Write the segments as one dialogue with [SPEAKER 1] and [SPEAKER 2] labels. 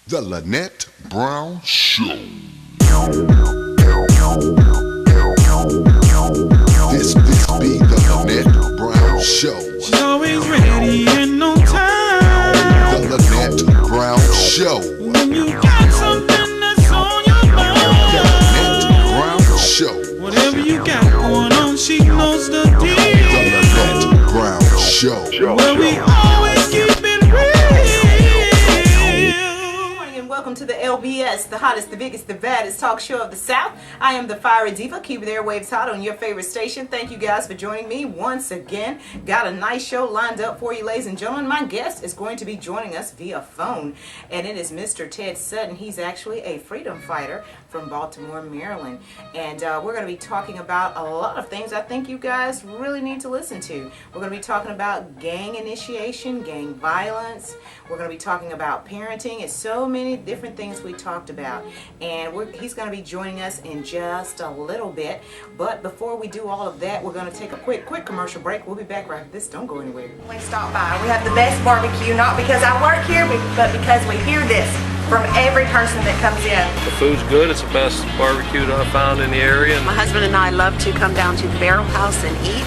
[SPEAKER 1] The Lynette Brown Show. This be the Lynette Brown Show.
[SPEAKER 2] She's always ready and on time.
[SPEAKER 1] The Lynette Brown Show.
[SPEAKER 2] When you got something that's on your mind.
[SPEAKER 1] The Lynette Brown Show.
[SPEAKER 2] Whatever you got going on, she knows the deal.
[SPEAKER 1] The Lynette Brown Show.
[SPEAKER 2] Where we always keep it real.
[SPEAKER 3] Welcome to the LBS, the hottest, the biggest, the baddest talk show of the South. I am the Fiery Diva, keeping the airwaves hot on your favorite station. Thank you guys for joining me once again. Got a nice show lined up for you, ladies and gentlemen. My guest is going to be joining us via phone, and it is Mr. Ted Sutton. He's actually a freedom fighter from Baltimore, Maryland. And we're going to be talking about a lot of things I think you guys really need to listen to. We're going to be talking about gang initiation, gang violence. We're going to be talking about parenting. It's so many different things we talked about. And he's going to be joining us in just a little bit. But before we do all of that, we're going to take a quick commercial break. We'll be back right after this. Don't go anywhere.
[SPEAKER 4] We stop by. We have the best barbecue, not because I work here, but because we hear this from every person that comes in.
[SPEAKER 5] The food's good. It's the best barbecue that I've found in the area.
[SPEAKER 6] My husband and I love to come down to the Barrel House and eat.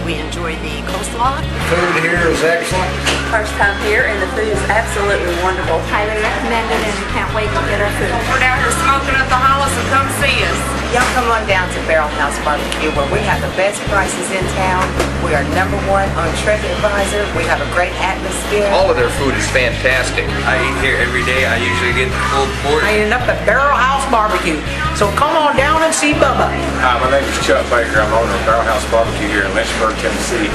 [SPEAKER 6] We enjoy the coleslaw.
[SPEAKER 7] The food here is excellent.
[SPEAKER 6] First time here, and the food is absolutely wonderful.
[SPEAKER 4] Highly recommended, and we can't wait to get our food.
[SPEAKER 6] We're down here smoking at the house, and come see us.
[SPEAKER 8] Y'all come on down to Barrel House Barbecue, where we have the best prices in town. We are #1 on TripAdvisor. We have a great atmosphere.
[SPEAKER 7] All of their food is fantastic. I eat here every day. I usually get the pulled pork.
[SPEAKER 8] I ended up at Barrel House Barbecue. So come on down and see Bubba.
[SPEAKER 9] Hi, my name is Chuck Baker. I'm owner of Barrel House Barbecue here in Lynchburg, Tennessee.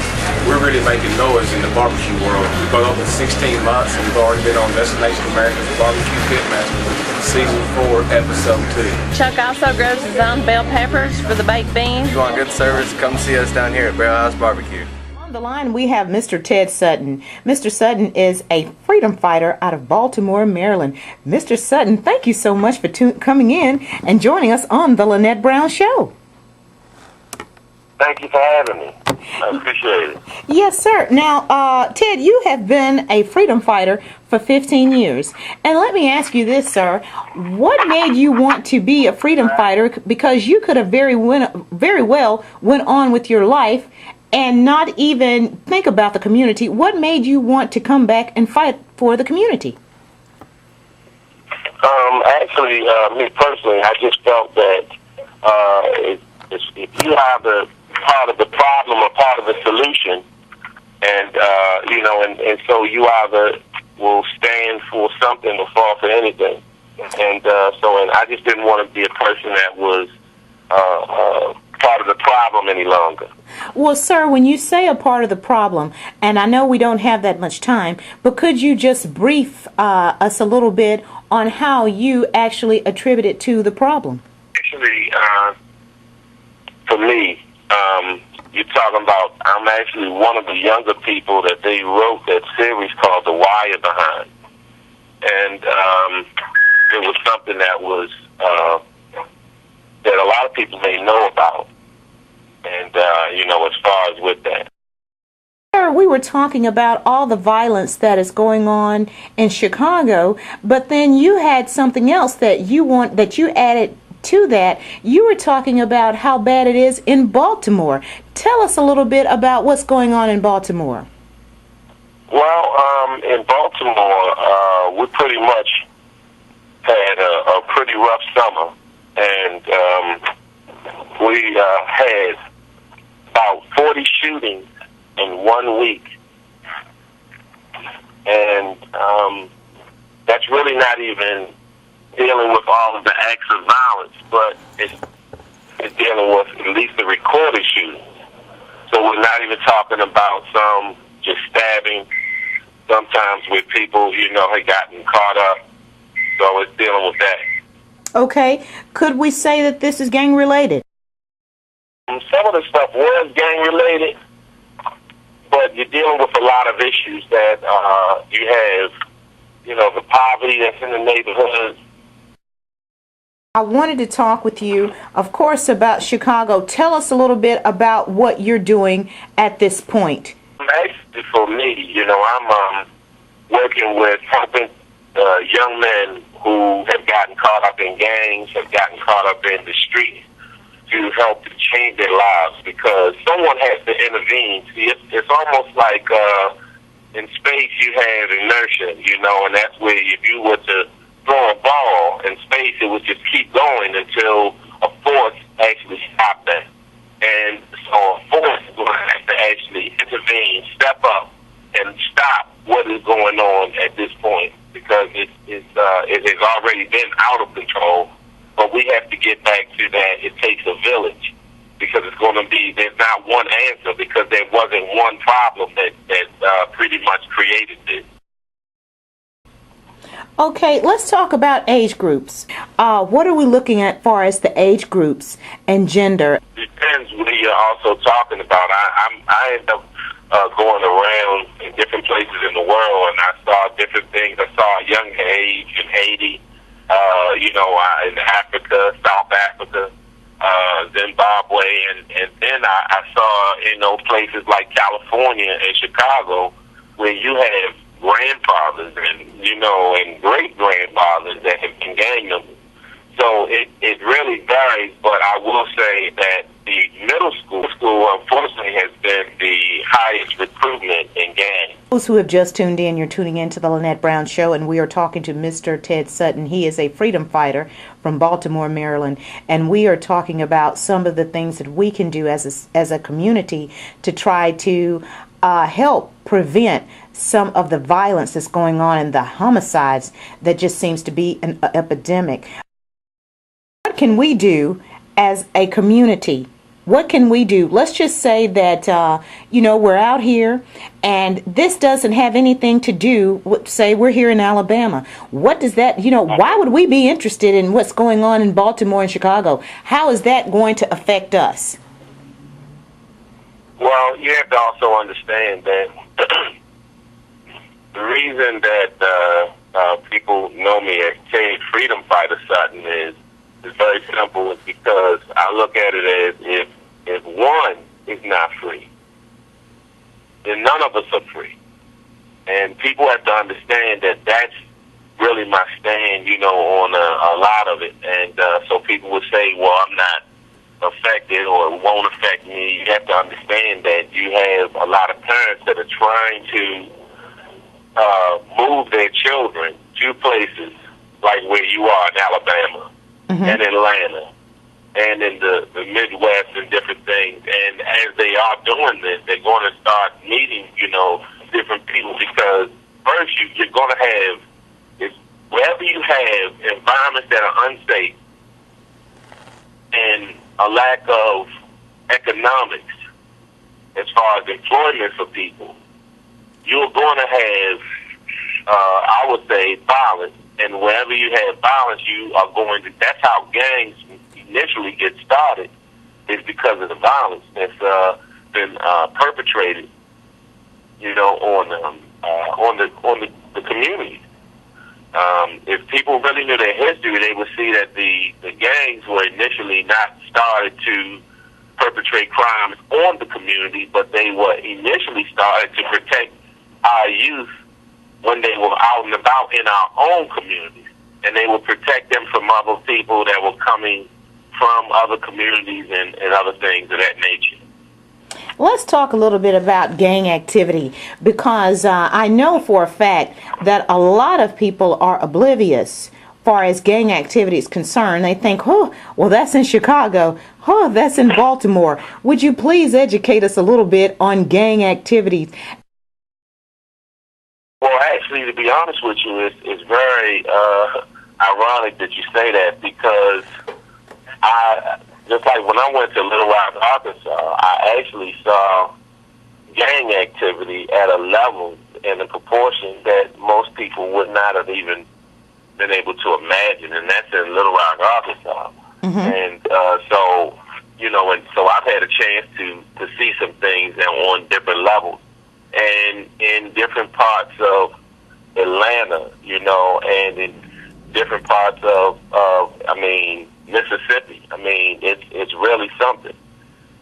[SPEAKER 9] We're really making noise in the barbecue world. We've been open 16 months, and we've already been on Destination America's Barbecue Pitmaster Season 4, Episode 2.
[SPEAKER 10] Chuck also grows his own bell peppers for the baked beans.
[SPEAKER 7] If you want good service, come see us down here at Barrel House Barbecue.
[SPEAKER 3] On the line, we have Mr. Ted Sutton. Mr. Sutton is a freedom fighter out of Baltimore, Maryland. Mr. Sutton, thank you so much for coming in and joining us on the Lynette Brown Show.
[SPEAKER 11] Thank you for having me. I appreciate it.
[SPEAKER 3] Yes, sir. Now, Ted, you have been a freedom fighter for 15 years. And let me ask you this, sir. What made you want to be a freedom fighter? Because you could have very well went on with your life and not even think about the community. What made you want to come back and fight for the community?
[SPEAKER 11] Actually, me personally, I just felt that if you have the part of the problem or part of the solution, and so you either will stand for something or fall for anything, and I just didn't want to be a person that was part of the problem any longer.
[SPEAKER 3] Well, sir, when you say a part of the problem, and I know we don't have that much time, but could you just brief us a little bit on how you actually attribute it to the problem?
[SPEAKER 11] Actually, for me, you're talking about, I'm actually one of the younger people that they wrote that series called The Wire Behind. And it was something that was, that a lot of people may know about. And, as far as with that.
[SPEAKER 3] Sir, we were talking about all the violence that is going on in Chicago, but then you had something else that you added to that. You were talking about how bad it is in Baltimore. Tell us a little bit about what's going on in Baltimore.
[SPEAKER 11] Well, in Baltimore, we pretty much had a pretty rough summer, and we had about 40 shootings in 1 week, and that's really not even dealing with all of the acts of violence, but it's dealing with at least the recorded shootings. So we're not even talking about some just stabbing, sometimes with people, had gotten caught up. So it's dealing with that.
[SPEAKER 3] Okay. Could we say that this is gang related?
[SPEAKER 11] Some of the stuff was gang related, but you're dealing with a lot of issues that you have, the poverty that's in the neighborhoods.
[SPEAKER 3] I wanted to talk with you, of course, about Chicago. Tell us a little bit about what you're doing at this point.
[SPEAKER 11] Actually, for me, I'm working with helping young men who have gotten caught up in gangs, have gotten caught up in the streets, to help to change their lives, because someone has to intervene. See, it's almost like in space you have inertia, and that's where if you were to throw a ball in space, it would just keep going until a force actually stopped that. And so a force is going to have to actually intervene, step up, and stop what is going on at this point, because it has already been out of control. But we have to get back to that. It takes a village, because it's going to be, there's not one answer, because there wasn't one problem that pretty much created this.
[SPEAKER 3] Okay, let's talk about age groups. What are we looking at far as the age groups and gender?
[SPEAKER 11] Depends what you're also talking about. I end up going around in different places in the world, and I saw different things. I saw a young age in Haiti, in Africa, South Africa, Zimbabwe, and then I saw, places like California and Chicago, where you have grandfathers and great-grandfathers that have been gang members. So it really varies, but I will say that the middle school, unfortunately, has been the highest recruitment in gangs.
[SPEAKER 3] Those who have just tuned in, you're tuning in to the Lynette Brown Show, and we are talking to Mr. Ted Sutton. He is a freedom fighter from Baltimore, Maryland, and we are talking about some of the things that we can do as a community to try to help prevent some of the violence that's going on and the homicides that just seems to be an epidemic. What can we do as a community? What can we do? Let's just say that, we're out here and this doesn't have anything to do with, say, we're here in Alabama. What does that, why would we be interested in what's going on in Baltimore and Chicago? How is that going to affect us?
[SPEAKER 11] Well, you have to also understand that the reason that people know me as Ted Freedom Fighter Sutton is very simple. It's because I look at it as if one is not free, then none of us are free. And people have to understand that that's really my stand, on a lot of it. And so people would say, well, I'm not affected or it won't affect me. You have to understand that you have a lot of parents that are trying to move their children to places like where you are in Alabama and Atlanta and in the Midwest and different things. And as they are doing this, they're going to start meeting, different people, because first you're going to have, wherever you have environments that are unsafe and a lack of economics as far as employment for people, you're going to have, I would say, violence. And wherever you have violence, you are going to, that's how gangs initially get started, is because of the violence that's been perpetrated, on the community. If people really knew their history, they would see that the gangs were initially not started to perpetrate crimes on the community, but they were initially started to protect our youth when they were out and about in our own communities. And they would protect them from other people that were coming from other communities and other things of that nature.
[SPEAKER 3] Let's talk a little bit about gang activity, because I know for a fact that a lot of people are oblivious far as gang activity is concerned. They think, oh, well, that's in Chicago. Oh, that's in Baltimore. Would you please educate us a little bit on gang activities?
[SPEAKER 11] Well, actually, to be honest with you, it's very ironic that you say that, because just like when I went to Little Rock, Arkansas, I actually saw gang activity at a level and a proportion that most people would not have even been able to imagine, and that's in Little Rock, Arkansas. And and so I've had a chance to see some things on different levels, and in different parts of Atlanta, and in different parts of Mississippi. It's really something.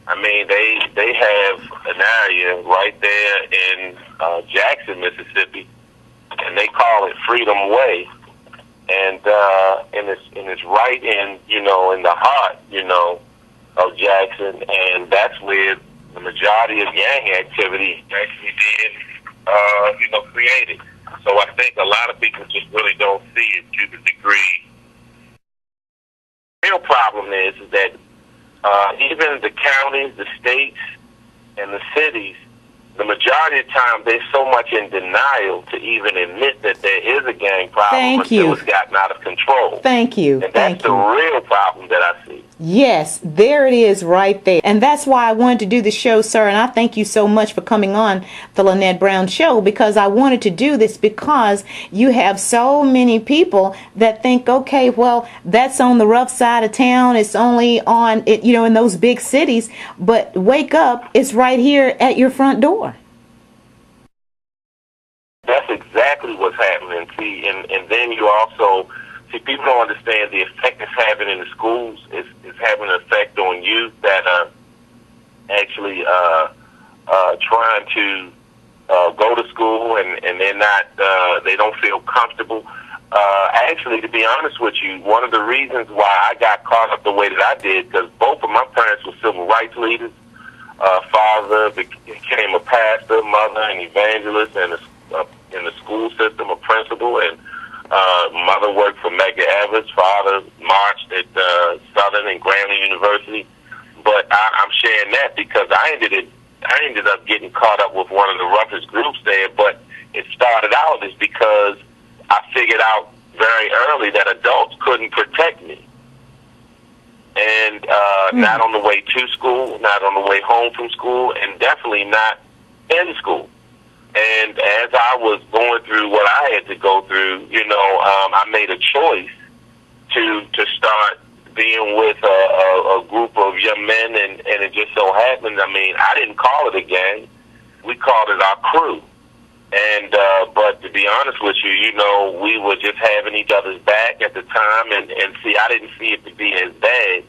[SPEAKER 11] They have an area right there in Jackson, Mississippi, and they call it Freedom Way, and it's right in in the heart of Jackson, and that's where the majority of gang activity actually being created. So I think a lot of people just really don't see it to the degree. The real problem is that even the counties, the states, and the cities, the majority of the time they're so much in denial to even admit that there is a gang problem until it's gotten out of control.
[SPEAKER 3] Thank you.
[SPEAKER 11] And that's the real problem that I see.
[SPEAKER 3] Yes, there it is right there. And that's why I wanted to do the show, sir. And I thank you so much for coming on the Lynette Brown Show, because I wanted to do this because you have so many people that think, okay, well, that's on the rough side of town. It's only on, in those big cities. But wake up, it's right here at your front door.
[SPEAKER 11] That's exactly what's happening. See, and then you also... See, people don't understand the effect it's having in the schools. It's having an effect on youth that are actually trying to go to school and they're not, they don't feel comfortable. Actually, to be honest with you, one of the reasons why I got caught up the way that I did, because both of my parents were civil rights leaders. Father became a pastor, mother an evangelist, and in the school system a principal, and mother worked for Medgar Evers. Father marched at Southern and Grambling University. But I'm sharing that because I ended up getting caught up with one of the roughest groups there. But it started out is because I figured out very early that adults couldn't protect me. And not on the way to school, not on the way home from school, and definitely not in school. And as I was going through what I had to go through, I made a choice to start being with a group of young men, and it just so happened, I didn't call it a gang. We called it our crew. And but to be honest with you, we were just having each other's back at the time, and see, I didn't see it to be as bad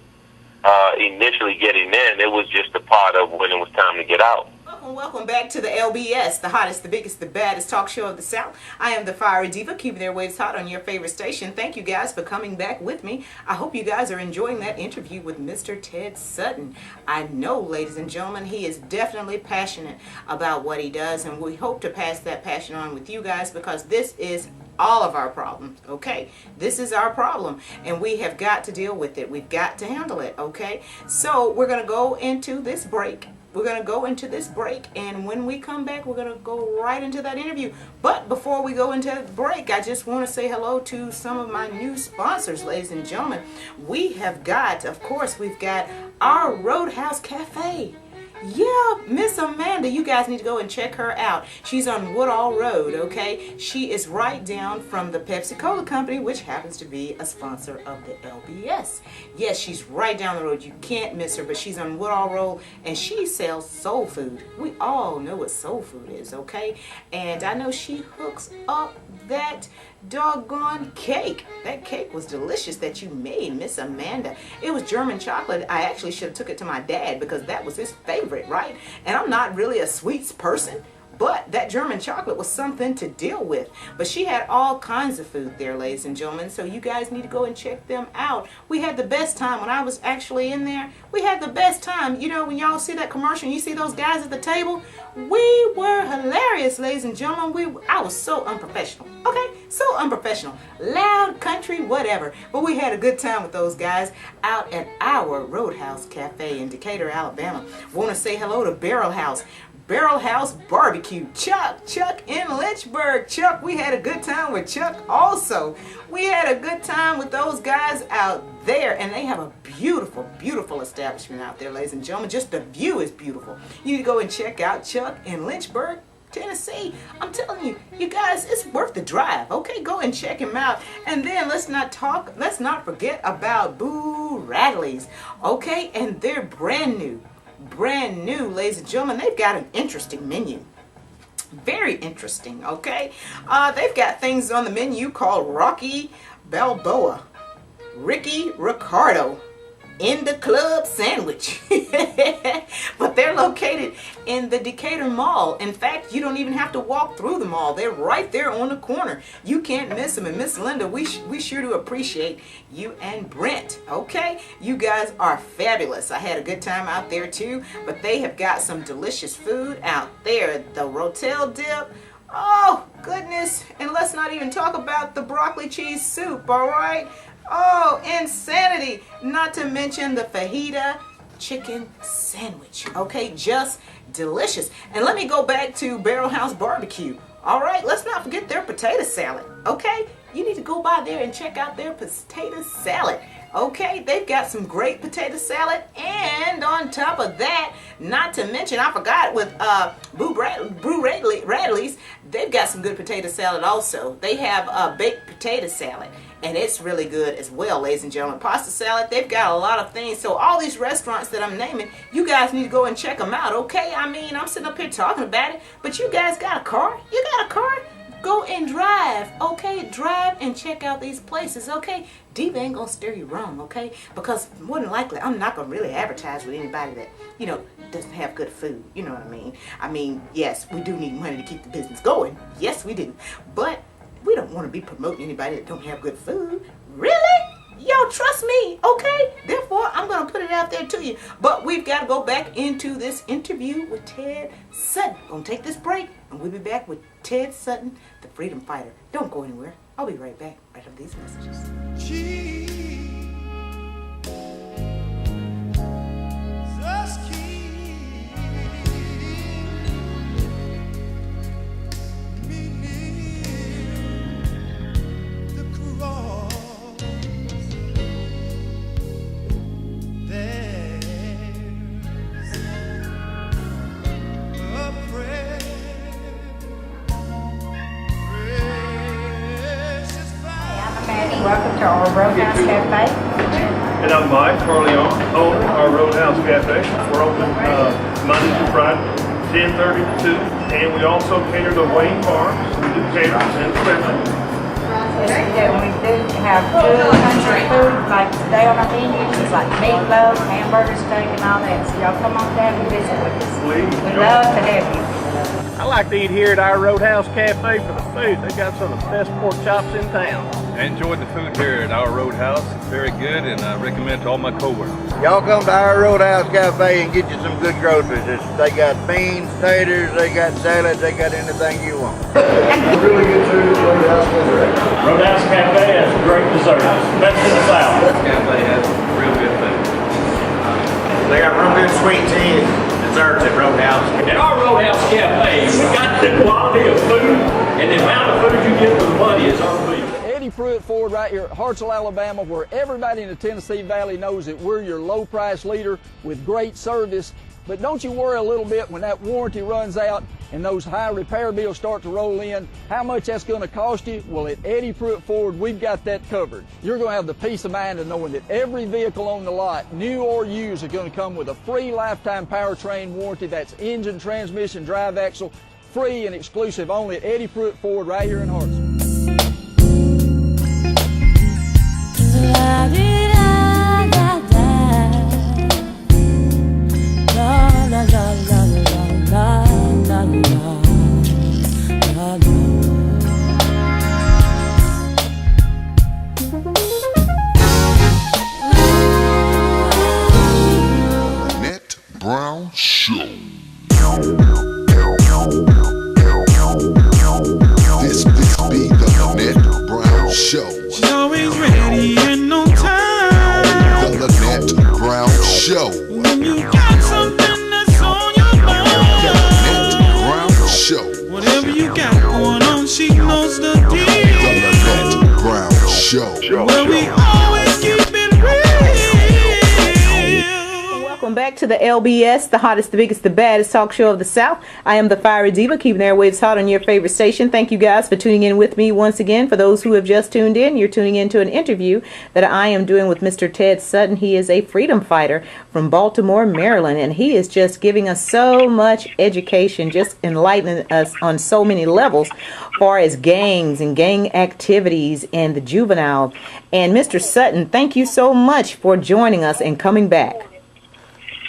[SPEAKER 11] initially getting in. It was just a part of when it was time to get out.
[SPEAKER 3] Welcome back to the LBS, the hottest, the biggest, the baddest talk show of the South. I am the Fiery Diva, keeping their waves hot on your favorite station. Thank you guys for coming back with me. I hope you guys are enjoying that interview with Mr. Ted Sutton. I know, ladies and gentlemen, he is definitely passionate about what he does, and we hope to pass that passion on with you guys, because this is all of our problems, okay? This is our problem, and we have got to deal with it. We've got to handle it, okay? So we're going to go into this break. And when we come back, we're going to go right into that interview. But before we go into the break, I just want to say hello to some of my new sponsors, ladies and gentlemen. We have got, of course, we've got our Roadhouse Cafe. Yeah, Miss Amanda, you guys need to go and check her out. She's on Woodall Road, okay? She is right down from the Pepsi-Cola company, which happens to be a sponsor of the LBS. Yes, she's right down the road. You can't miss her, but she's on Woodall Road, and she sells soul food. We all know what soul food is, okay? And I know she hooks up that doggone cake. That cake was delicious that you made, Miss Amanda. It was German chocolate. I actually should have took it to my dad because that was his favorite, right? And I'm not really a sweets person, but that German chocolate was something to deal with. But she had all kinds of food there, ladies and gentlemen, so you guys need to go and check them out. We had the best time when I was actually in there. We had the best time. When y'all see that commercial and you see those guys at the table, we were hilarious, ladies and gentlemen. I was so unprofessional, okay? So unprofessional. Loud, country, whatever. But we had a good time with those guys out at our Roadhouse Cafe in Decatur, Alabama. Want to say hello to Barrel House Barbecue. Chuck in Lynchburg. Chuck, we had a good time with Chuck also. We had a good time with those guys out there, and they have a beautiful, beautiful establishment out there, ladies and gentlemen. Just the view is beautiful. You need to go and check out Chuck in Lynchburg, Tennessee. I'm telling you, you guys, it's worth the drive. Okay, go and check him out. And then let's not forget about Boo Radley's. Okay, and they're brand new, ladies and gentlemen. They've got an interesting menu. Very interesting, okay? They've got things on the menu called Rocky Balboa, Ricky Ricardo, in the club sandwich. But they're located in the Decatur Mall. In fact, you don't even have to walk through the mall. They're right there on the corner. You can't miss them. And Miss Linda, we sure do appreciate you and Brent. Okay, you guys are fabulous. I had a good time out there too. But they have got some delicious food out there. The Rotel dip. Oh goodness. And let's not even talk about the broccoli cheese soup. All right. Oh, insanity. Not to mention the fajita chicken sandwich. Okay, just delicious. And let me go back to Barrel House Barbecue. All right, let's not forget their potato salad. Okay, you need to go by there and check out their potato salad. Okay, they've got some great potato salad, and on top of that, not to mention, I forgot, with Brew Radley's, they've got some good potato salad also. They have a baked potato salad, and it's really good as well, ladies and gentlemen. Pasta salad, they've got a lot of things. So all these restaurants that I'm naming, you guys need to go and check them out, okay? I mean, I'm sitting up here talking about it, but you guys got a car? You got a car? Go and drive, okay? Drive and check out these places, okay? Diva ain't gonna steer you wrong, okay? Because more than likely, I'm not gonna really advertise with anybody that, you know, doesn't have good food. You know what I mean? I mean, yes, we do need money to keep the business going. Yes, we do. But we don't want to be promoting anybody that don't have good food. Really? Y'all trust me, okay? Therefore, I'm going to put it out there to you. But we've got to go back into this interview with Ted Sutton. Going to take this break, and we'll be back with Ted Sutton, the freedom fighter. Don't go anywhere. I'll be right back right after these messages.
[SPEAKER 4] Welcome to our Roadhouse Cafe.
[SPEAKER 12] And I'm Mike Corleone, owner of our Roadhouse Cafe. We're open Monday through Friday, 10:30 to 2. And we also cater to Wayne Farms. We do cater and delivery.
[SPEAKER 4] Yes, we do. We do have good country food, like today on our menu. It's like meatloaf, hamburger steak, and all that. So y'all come on down and visit with us. We love to have you.
[SPEAKER 12] I like to eat here at our Roadhouse Cafe for the food. They got some of the best pork chops in town.
[SPEAKER 5] I enjoyed the food here at our Roadhouse. It's very good, and I recommend to all my coworkers.
[SPEAKER 13] Y'all come to our Roadhouse Cafe and get you some good groceries. They got beans, taters, they got salads, they got anything you want.
[SPEAKER 12] Really good food at Roadhouse Cafe. Roadhouse Cafe has great desserts. Best in the South.
[SPEAKER 7] Cafe has real good food.
[SPEAKER 13] They got real good sweet tea and desserts at Roadhouse.
[SPEAKER 12] At our Roadhouse Cafe, we got the quality of food, and the amount of food you get for the money is unbelievable.
[SPEAKER 14] Pruitt Ford right here at Hartselle, Alabama, where everybody in the Tennessee Valley knows that we're your low price leader with great service. But don't you worry a little bit when that warranty runs out and those high repair bills start to roll in, how much that's going to cost you. Well, at Eddie Pruitt Ford, we've got that covered. You're going to have the peace of mind of knowing that every vehicle on the lot, new or used, are going to come with a free lifetime powertrain warranty. That's engine, transmission, drive axle, free and exclusive only at Eddie Pruitt Ford right here in Hartselle.
[SPEAKER 1] Lynette Brown Show. This be the Lynette Brown Show.
[SPEAKER 2] She's always ready and on time.
[SPEAKER 1] The Lynette Brown Show.
[SPEAKER 2] When you got something that's on your mind.
[SPEAKER 1] The Lynette Brown Show.
[SPEAKER 2] Whatever you got going on, she knows the deal.
[SPEAKER 1] The Lynette Brown Show.
[SPEAKER 2] Well, we always keep it real.
[SPEAKER 3] Welcome back to the LBS, the hottest, the biggest, the baddest talk show of the South. I am the Fiery Diva, keeping the airwaves hot on your favorite station. Thank you guys for tuning in with me once again. For those who have just tuned in, you're tuning into an interview that I am doing with Mr. Ted Sutton. He is a freedom fighter from Baltimore, Maryland, and he is just giving us so much education, just enlightening us on so many levels, far as gangs and gang activities and the juvenile. And Mr. Sutton, thank you so much for joining us and coming back.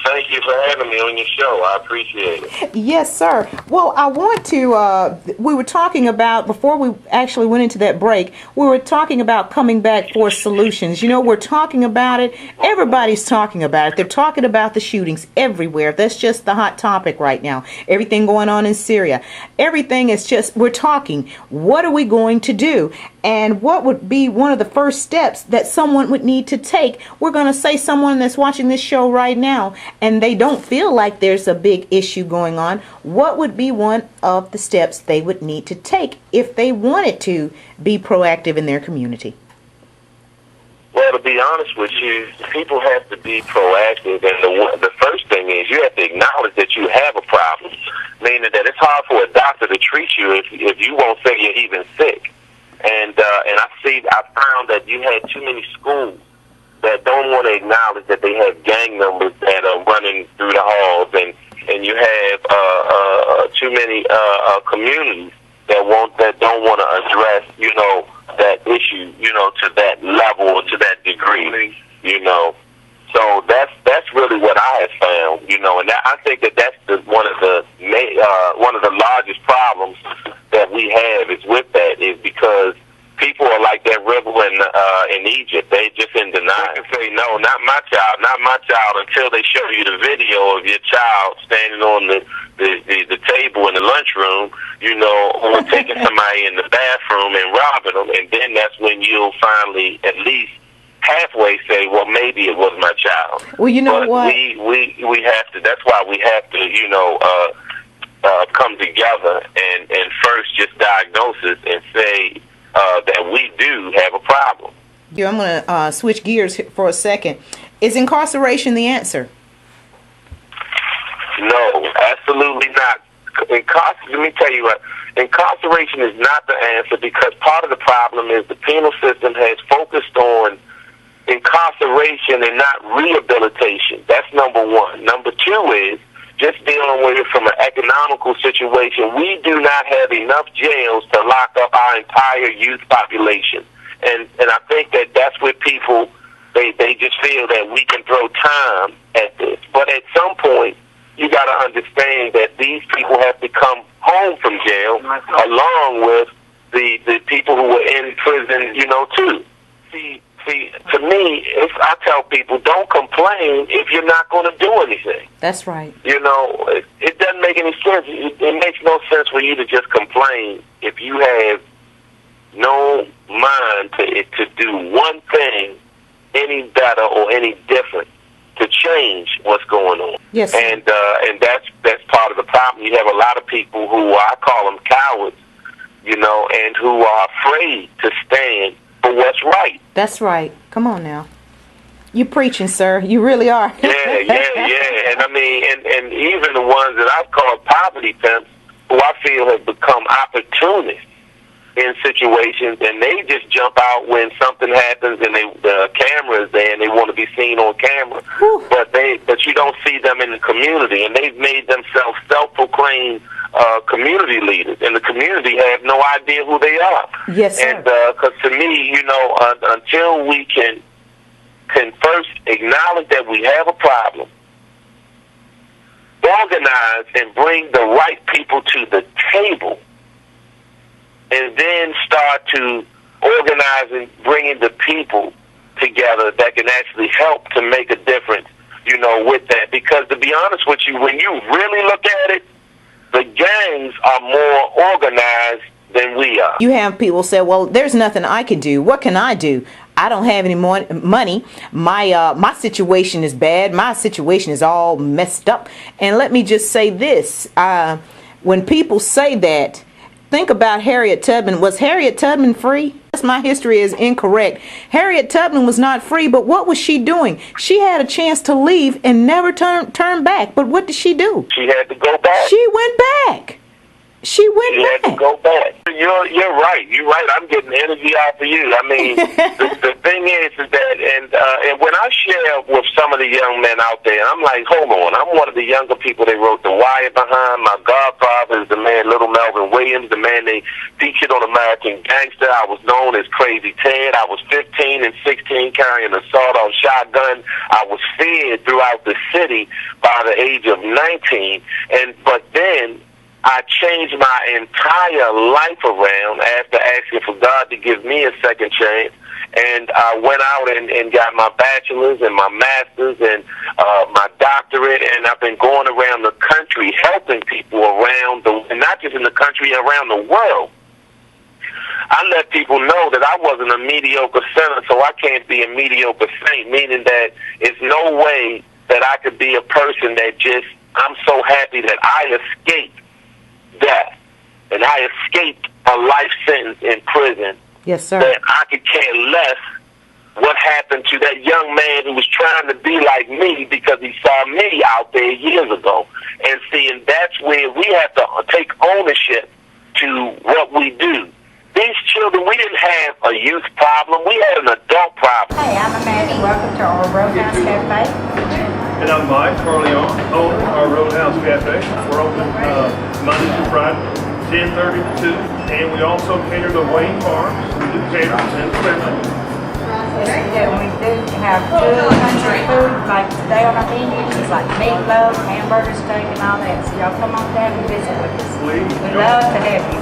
[SPEAKER 11] Thank you for having me on your show. I appreciate it.
[SPEAKER 3] Yes, sir. Well, I want to, we were talking about, before we actually went into that break, we were talking about coming back for solutions. You know, we're talking about it. Everybody's talking about it. They're talking about the shootings everywhere. That's just the hot topic right now. Everything going on in Syria. Everything is just, we're talking. What are we going to do? And what would be one of the first steps that someone would need to take? We're going to say someone that's watching this show right now and they don't feel like there's a big issue going on. What would be one of the steps they would need to take if they wanted to be proactive in their community?
[SPEAKER 11] Well, to be honest with you, people have to be proactive, and the first thing is you have to acknowledge that you have a problem, meaning that it's hard for a doctor to treat you if you won't say you're even sick. And I found that you had too many schools that don't want to acknowledge that they have gang members that are running through the halls, and you have too many communities that don't want to address, you know, that issue, you know, to that level or to that degree, you know. So that's really what I have found, you know, and I think that's one of the largest problems that we have is with that, is because people are like that rebel in Egypt. They just in denial. They can say, no, not my child, until they show you the video of your child standing on the table in the lunchroom, you know, or taking somebody in the bathroom and robbing them, and then that's when you'll finally at least halfway say, well, maybe it was my child.
[SPEAKER 3] Well, you know what?
[SPEAKER 11] We have to. That's why we have to, you know, come together and first just diagnose it and say that we do have a problem.
[SPEAKER 3] I'm going to switch gears for a second. Is incarceration the answer?
[SPEAKER 11] No, absolutely not. Let me tell you what. Incarceration is not the answer, because part of the problem is the penal system has focused on incarceration and not rehabilitation. That's number one. Number two is just dealing with it from an economical situation. We do not have enough jails to lock up our entire youth population. And I think that's where people, they just feel that we can throw time at this. But at some point, you got to understand that these people have to come home from jail along with the people who were in prison, you know, too. See, to me, I tell people, don't complain if you're not going to do anything.
[SPEAKER 3] That's right.
[SPEAKER 11] You know, it doesn't make any sense. It makes no sense for you to just complain if you have no mind to do one thing any better or any different to change what's going on.
[SPEAKER 3] Yes.
[SPEAKER 11] And that's part of the problem. You have a lot of people who, I call them cowards, you know, and who are afraid to stand for what's right.
[SPEAKER 3] That's right. Come on now. You preaching, sir. You really are.
[SPEAKER 11] Yeah. And I mean, and even the ones that I've called poverty pimps, who I feel have become opportunists in situations, and they just jump out when something happens and the camera is there and they want to be seen on camera. Whew. But you don't see them in the community, and they've made themselves self-proclaimed community leaders, and the community have no idea who they are.
[SPEAKER 3] Yes, sir.
[SPEAKER 11] And because to me, you know, until we can first acknowledge that we have a problem, organize and bring the right people to the table, and then start to organize and bringing the people together that can actually help to make a difference, you know, with that. Because to be honest with you, when you really look at it, the gangs are more organized than we are.
[SPEAKER 3] You have people say, well, there's nothing I can do. What can I do? I don't have any more money. My situation is bad. My situation is all messed up. And let me just say this. When people say that, think about Harriet Tubman. Was Harriet Tubman free? My history is incorrect. Harriet Tubman was not free, but what was she doing? She had a chance to leave and never turn back. But what did she do?
[SPEAKER 11] She had to go back.
[SPEAKER 3] She went back. She
[SPEAKER 11] had to go back. You're right. You're right. I'm getting energy out for you. I mean, the thing is that, and when I share with some of the young men out there, I'm like, hold on. I'm one of the younger people they wrote The Wire behind. My godfather is the man, Little Melvin Williams, the man they featured on American Gangster. I was known as Crazy Ted. I was 15 and 16 carrying a sawed-off shotgun. I was feared throughout the city by the age of 19. But then I changed my entire life around after asking for God to give me a second chance. And I went out and got my bachelor's and my master's and my doctorate. And I've been going around the country helping people around, and not just in the country, around the world. I let people know that I wasn't a mediocre sinner, so I can't be a mediocre saint, meaning that it's no way that I could be a person that just, I'm so happy that I escaped death, and I escaped a life sentence in prison.
[SPEAKER 3] Yes, sir.
[SPEAKER 11] That I could care less what happened to that young man who was trying to be like me because he saw me out there years ago. And see, and that's where we have to take ownership to what we do. These children, we didn't have a youth problem. We had an adult problem.
[SPEAKER 4] Hey, I'm Amanda. Welcome to our Roadhouse Cafe.
[SPEAKER 12] And I'm Mike Corleone, owner of our Roadhouse Cafe. We're open Monday through Friday, 10:30 to 2. And we also cater to Wayne Farms. We do caters and delivery.
[SPEAKER 4] We do have good country food, like today on our menu, it's like meatloaf, hamburger steak, and all that. So y'all come on down and visit with us. We'd love to have you.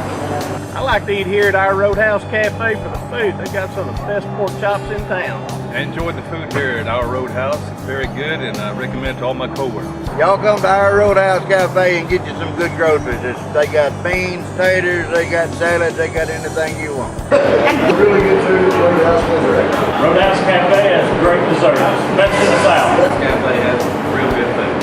[SPEAKER 15] I like to eat here at our Roadhouse Cafe for the food. They got some of the best pork chops in town.
[SPEAKER 5] I enjoyed the food here at our Roadhouse. It's very good, and I recommend to all my coworkers.
[SPEAKER 13] Y'all come to our Roadhouse Cafe and get you some good groceries. They got beans, taters, they got salads, they got anything you want.
[SPEAKER 12] Really good food at Roadhouse Cafe. Roadhouse Cafe has great desserts. Best in the South.
[SPEAKER 7] Cafe has real good food.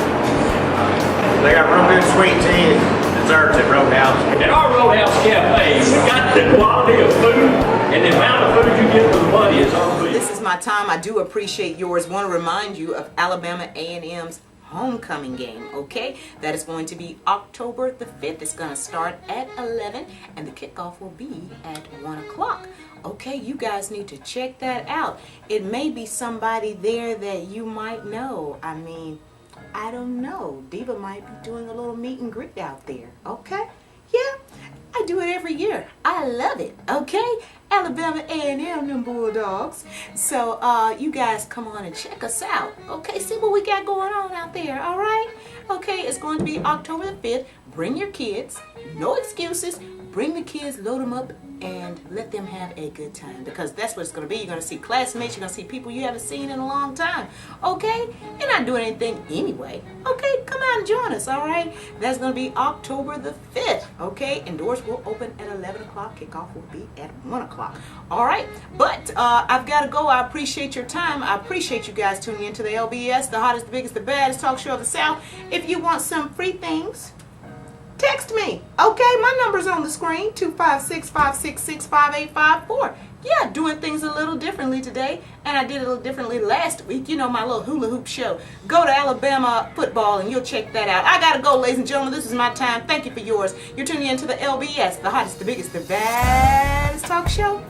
[SPEAKER 15] They got real good sweet tea and desserts at Roadhouse.
[SPEAKER 16] At our Roadhouse Cafe, we got the quality of food, and the amount of food you get for the money is unbelievable.
[SPEAKER 3] This is my time. I do appreciate yours. Want to remind you of Alabama A&M's homecoming game, okay? That is going to be October the 5th. It's going to start at 11, and the kickoff will be at 1 o'clock. Okay, you guys need to check that out. It may be somebody there that you might know. I mean, I don't know. Diva might be doing a little meet and greet out there, okay? Yeah, I do it every year. I love it, okay? Alabama A&M, them Bulldogs. So, you guys come on and check us out, okay? See what we got going on out there, all right? Okay, it's going to be October the 5th. Bring your kids. No excuses. Bring the kids, load them up, and let them have a good time, because that's what it's going to be. You're going to see classmates. You're going to see people you haven't seen in a long time, okay? You're not doing anything anyway, okay? Come out and join us, all right? That's going to be October the 5th, okay? And doors will open at 11 o'clock. Kickoff will be at 1 o'clock, all right? But I've got to go. I appreciate your time. I appreciate you guys tuning into the LBS, the hottest, the biggest, the baddest talk show of the South. If you want some free things, text me, okay? My number's on the screen, 256-566-5854. Yeah, doing things a little differently today, and I did it a little differently last week. You know, my little hula hoop show. Go to Alabama football, and you'll check that out. I gotta go, ladies and gentlemen. This is my time. Thank you for yours. You're tuning into the LBS, the hottest, the biggest, the baddest talk show